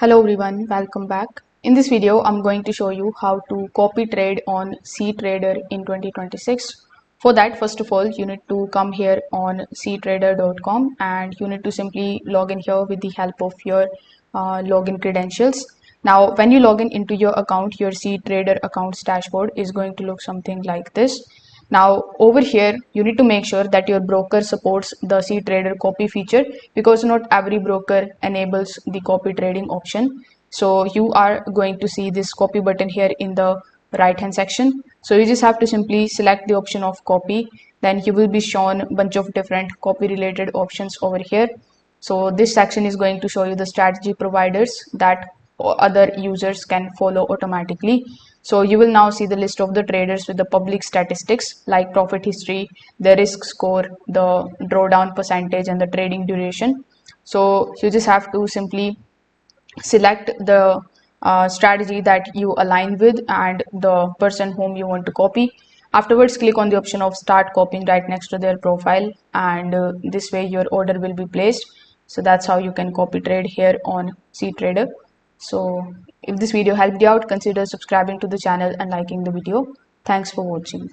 Hello everyone, welcome back. In this video, I'm going to show you how to copy trade on Ctrader in 2026. For that, first of all, you need to come here on ctrader.com and you need to simply log in here with the help of your login credentials. Now, when you log in into your account, your Ctrader account's dashboard is going to look something like this. Now over here, you need to make sure that your broker supports the Ctrader copy feature because not every broker enables the copy trading option. So you are going to see this copy button here in the right hand section. So you just have to simply select the option of copy. Then you will be shown a bunch of different copy related options over here. So this section is going to show you the strategy providers that other users can follow automatically. So you will now see the list of the traders with the public statistics like profit history, the risk score, the drawdown percentage, and the trading duration. So you just have to simply select the strategy that you align with and the person whom you want to copy. Afterwards, click on the option of start copying right next to their profile, and this way your order will be placed. So that's how you can copy trade here on Ctrader. So if this video helped you out, consider subscribing to the channel and liking the video. Thanks for watching.